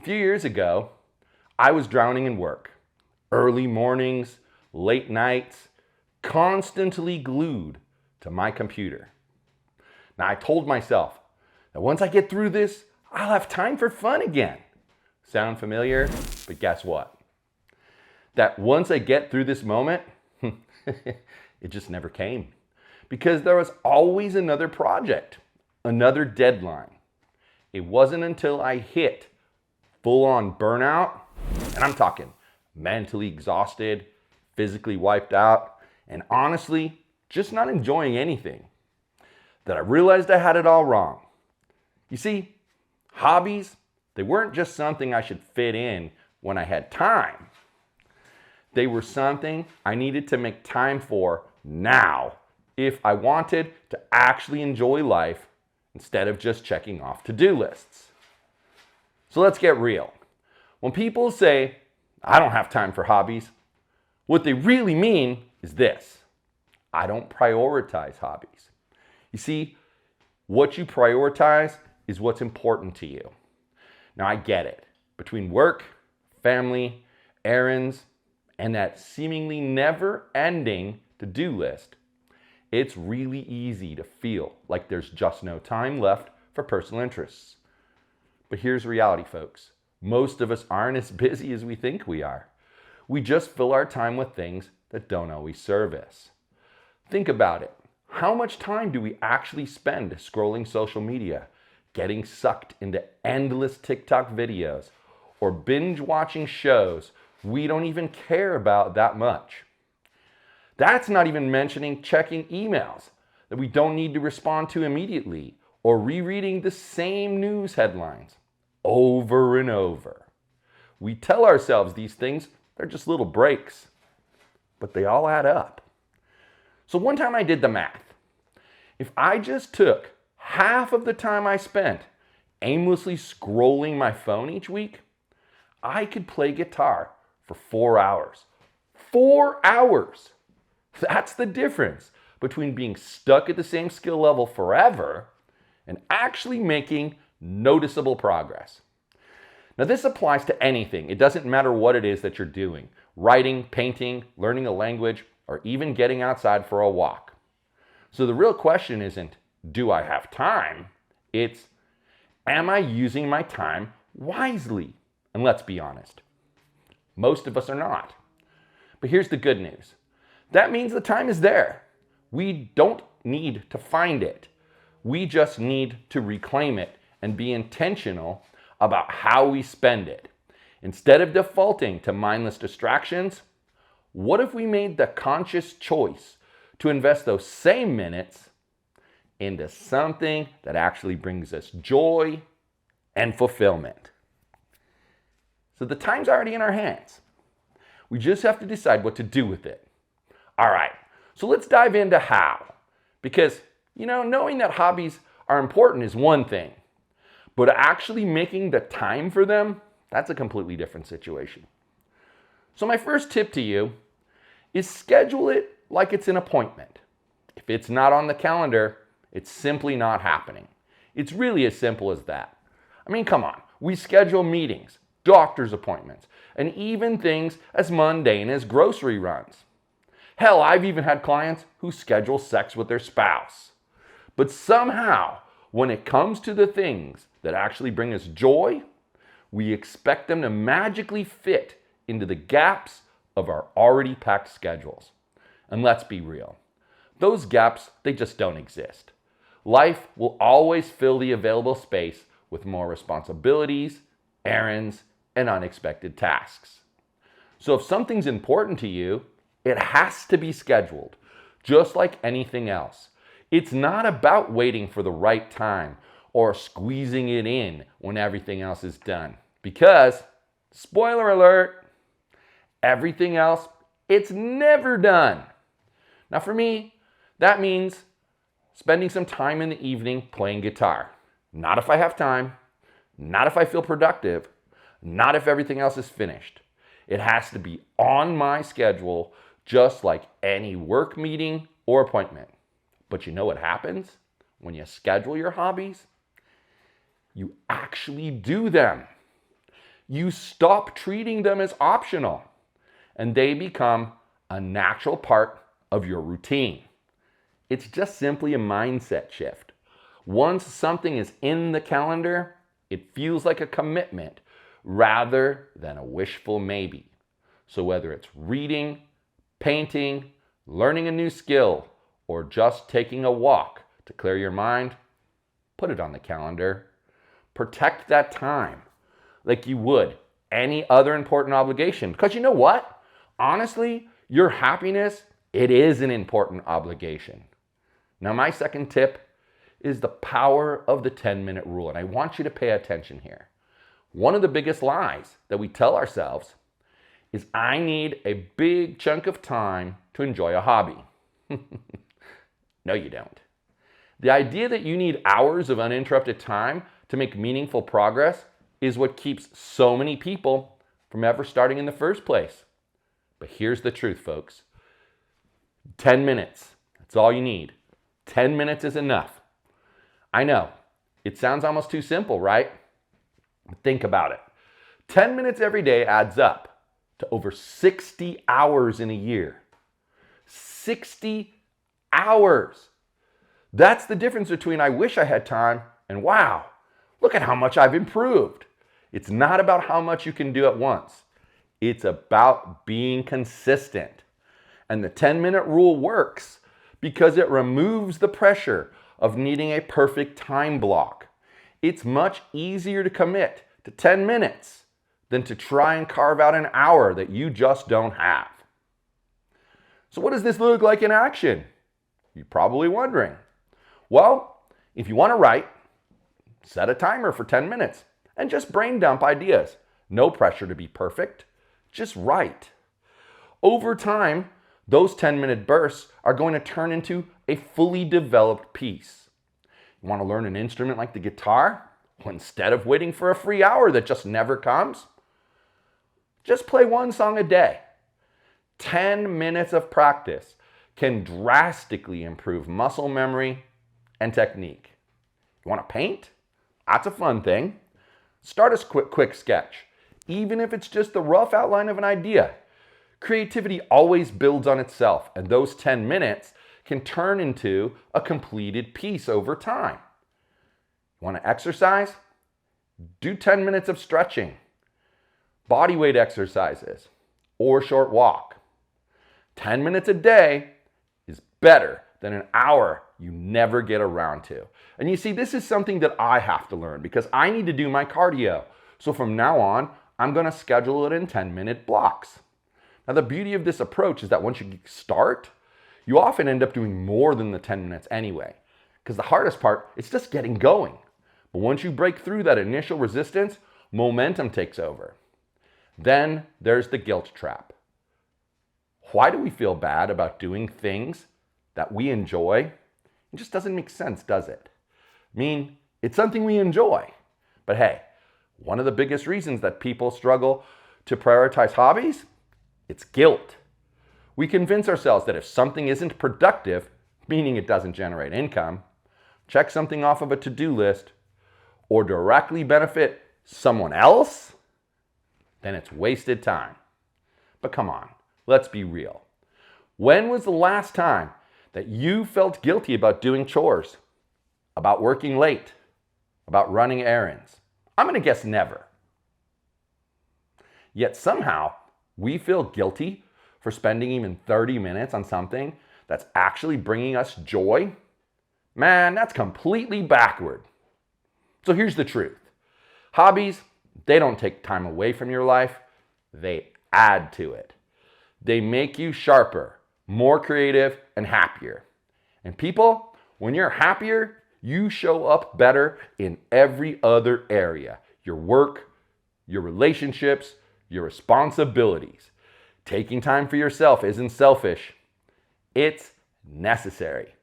few years ago, I was drowning in work. Early mornings, late nights, constantly glued to my computer. Now, I told myself that once I get through this, I'll have time for fun again. Sound familiar? But guess what? That once I get through this moment, it just never came. Because there was always another project, another deadline. It wasn't until I hit full-on burnout, and I'm talking mentally exhausted, physically wiped out, and honestly, just not enjoying anything, that I realized I had it all wrong. You see, hobbies, they weren't just something I should fit in when I had time. They were something I needed to make time for now if I wanted to actually enjoy life instead of just checking off to-do lists. So let's get real. When people say, I don't have time for hobbies, what they really mean is this: I don't prioritize hobbies. You see, what you prioritize is what's important to you. Now, I get it. Between work, family, errands, and that seemingly never-ending to-do list, it's really easy to feel like there's just no time left for personal interests. But here's reality, folks. Most of us aren't as busy as we think we are. We just fill our time with things that don't always serve us. Think about it. How much time do we actually spend scrolling social media, getting sucked into endless TikTok videos, or binge watching shows we don't even care about that much? That's not even mentioning checking emails that we don't need to respond to immediately, or rereading the same news headlines over and over. We tell ourselves these things, they're just little breaks, but they all add up. So one time I did the math. If I just took half of the time I spent aimlessly scrolling my phone each week, I could play guitar for 4 hours. 4 hours! That's the difference between being stuck at the same skill level forever and actually making noticeable progress. Now, this applies to anything. It doesn't matter what it is that you're doing: writing, painting, learning a language, or even getting outside for a walk. So the real question isn't, do I have time? It's, am I using my time wisely? And let's be honest, most of us are not. But here's the good news. That means the time is there. We don't need to find it. We just need to reclaim it and be intentional about how we spend it. Instead of defaulting to mindless distractions, what if we made the conscious choice to invest those same minutes into something that actually brings us joy and fulfillment? So the time's already in our hands. We just have to decide what to do with it. All right, so let's dive into how. Because, knowing that hobbies are important is one thing, but actually making the time for them, that's a completely different situation. So my first tip to you is schedule it like it's an appointment. If it's not on the calendar, it's simply not happening. It's really as simple as that. I mean, come on. We schedule meetings, doctor's appointments, and even things as mundane as grocery runs. Hell, I've even had clients who schedule sex with their spouse. But somehow, when it comes to the things that actually bring us joy, we expect them to magically fit into the gaps of our already packed schedules. And let's be real. Those gaps, they just don't exist. Life will always fill the available space with more responsibilities, errands, and unexpected tasks. So if something's important to you, it has to be scheduled, just like anything else. It's not about waiting for the right time or squeezing it in when everything else is done. Because, spoiler alert, everything else, it's never done. Now for me, that means spending some time in the evening playing guitar. Not if I have time, not if I feel productive, not if everything else is finished. It has to be on my schedule, just like any work meeting or appointment. But you know what happens when you schedule your hobbies? You actually do them. you stop treating them as optional and they become a natural part of your routine. It's just simply a mindset shift. Once something is in the calendar, it feels like a commitment rather than a wishful maybe. So whether it's reading, painting, learning a new skill, or just taking a walk to clear your mind, put it on the calendar. Protect that time like you would any other important obligation. Because you know what? Honestly, your happiness, it is an important obligation. Now, my second tip is the power of the 10-minute rule. And I want you to pay attention here. One of the biggest lies that we tell ourselves is I need a big chunk of time to enjoy a hobby. No, you don't. The idea that you need hours of uninterrupted time to make meaningful progress is what keeps so many people from ever starting in the first place. But here's the truth, folks. 10 minutes, that's all you need. 10 minutes is enough. I know, it sounds almost too simple, right? Think about it. 10 minutes every day adds up to over 60 hours in a year. 60 hours. That's the difference between I wish I had time and wow, look at how much I've improved. It's not about how much you can do at once. It's about being consistent. And the 10-minute rule works because it removes the pressure of needing a perfect time block. It's much easier to commit to 10 minutes than to try and carve out an hour that you just don't have. So what does this look like in action? You're probably wondering. Well, if you want to write, set a timer for 10 minutes and just brain dump ideas. No pressure to be perfect, just write. Over time, those 10-minute bursts are going to turn into a fully developed piece. You want to learn an instrument like the guitar? Well, instead of waiting for a free hour that just never comes, just play one song a day. 10 minutes of practice can drastically improve muscle memory and technique. You want to paint? That's a fun thing. Start a quick sketch, even if it's just the rough outline of an idea. Creativity always builds on itself, and those 10 minutes can turn into a completed piece over time. You want to exercise? Do 10 minutes of stretching, body weight exercises, or short walk. 10 minutes a day is better than an hour you never get around to. And you see, this is something that I have to learn because I need to do my cardio. So from now on, I'm going to schedule it in 10-minute blocks. Now, the beauty of this approach is that once you start, you often end up doing more than the 10 minutes anyway. Because the hardest part is just getting going. But once you break through that initial resistance, momentum takes over. Then there's the guilt trap. Why do we feel bad about doing things that we enjoy? It just doesn't make sense, does it? I mean, it's something we enjoy. But hey, one of the biggest reasons that people struggle to prioritize hobbies, it's guilt. We convince ourselves that if something isn't productive, meaning it doesn't generate income, check something off of a to-do list, or directly benefit someone else, then it's wasted time. But come on, let's be real. When was the last time that you felt guilty about doing chores, about working late, about running errands? I'm going to guess never. Yet somehow, we feel guilty for spending even 30 minutes on something that's actually bringing us joy. Man, that's completely backward. So here's the truth. Hobbies, they don't take time away from your life. They add to it. They make you sharper, more creative, and happier. And people, when you're happier, you show up better in every other area. Your work, your relationships, your responsibilities. Taking time for yourself isn't selfish. It's necessary.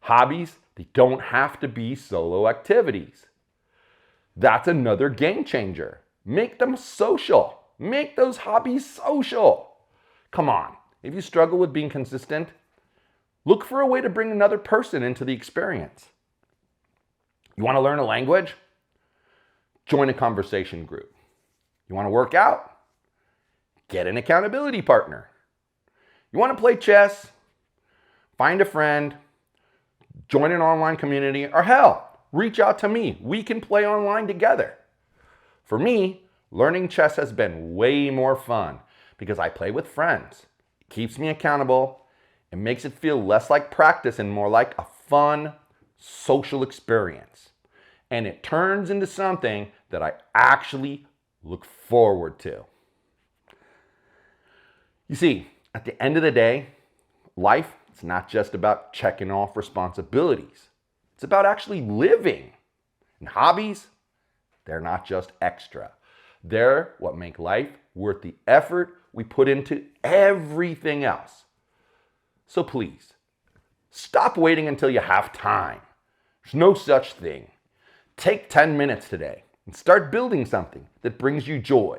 Hobbies, they don't have to be solo activities. That's another game changer. Make them social. Make those hobbies social. Come on, if you struggle with being consistent, look for a way to bring another person into the experience. You want to learn a language? Join a conversation group. You want to work out? Get an accountability partner. You want to play chess? Find a friend, join an online community, or hell, reach out to me. We can play online together. For me, learning chess has been way more fun because I play with friends. It keeps me accountable. It makes it feel less like practice and more like a fun social experience. And it turns into something that I actually look forward to. You see, at the end of the day, life is not just about checking off responsibilities. It's about actually living. And hobbies, they're not just extra. They're what make life worth the effort we put into everything else. So please, stop waiting until you have time. There's no such thing. Take 10 minutes today and start building something that brings you joy.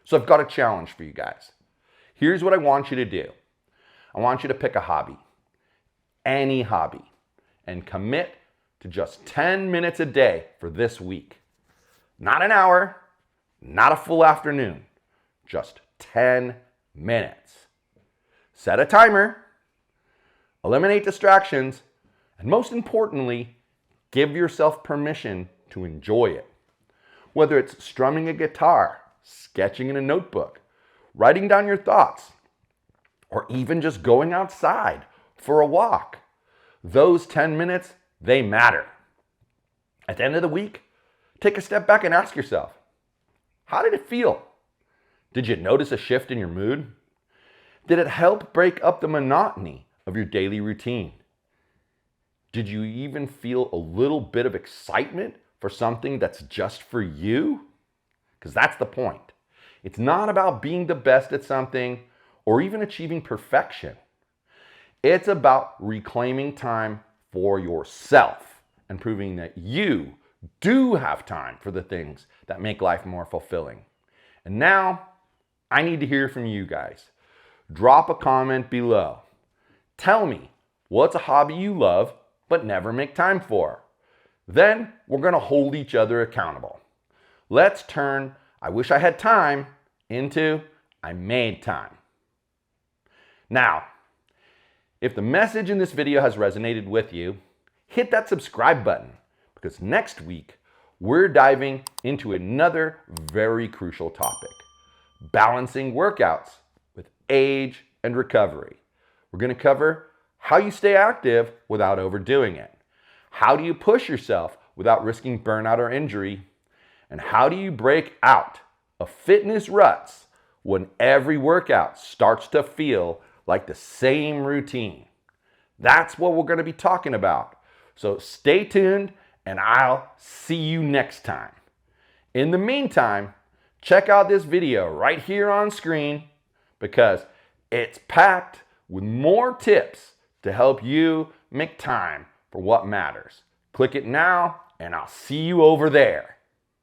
So I've got a challenge for you guys. Here's what I want you to do. I want you to pick a hobby, any hobby, and commit to just 10 minutes a day for this week. Not an hour, not a full afternoon, just 10 minutes. Set a timer, eliminate distractions, and most importantly, give yourself permission to enjoy it. Whether it's strumming a guitar, sketching in a notebook, writing down your thoughts, or even just going outside for a walk. Those 10 minutes, they matter. At the end of the week, take a step back and ask yourself, how did it feel? Did you notice a shift in your mood? Did it help break up the monotony of your daily routine? Did you even feel a little bit of excitement for something that's just for you? Because that's the point. It's not about being the best at something or even achieving perfection. It's about reclaiming time for yourself and proving that you do have time for the things that make life more fulfilling. And now, I need to hear from you guys. Drop a comment below. Tell me, what's a hobby you love but never make time for? Then we're going to hold each other accountable. Let's turn I wish I had time into I made time. Now, if the message in this video has resonated with you, hit that subscribe button because next week we're diving into another very crucial topic, balancing workouts with age and recovery. We're going to cover how you stay active without overdoing it. How do you push yourself without risking burnout or injury? And how do you break out of fitness ruts when every workout starts to feel like the same routine? That's what we're going to be talking about. So stay tuned and I'll see you next time. In the meantime, check out this video right here on screen because it's packed with more tips to help you make time for what matters. Click it now and I'll see you over there.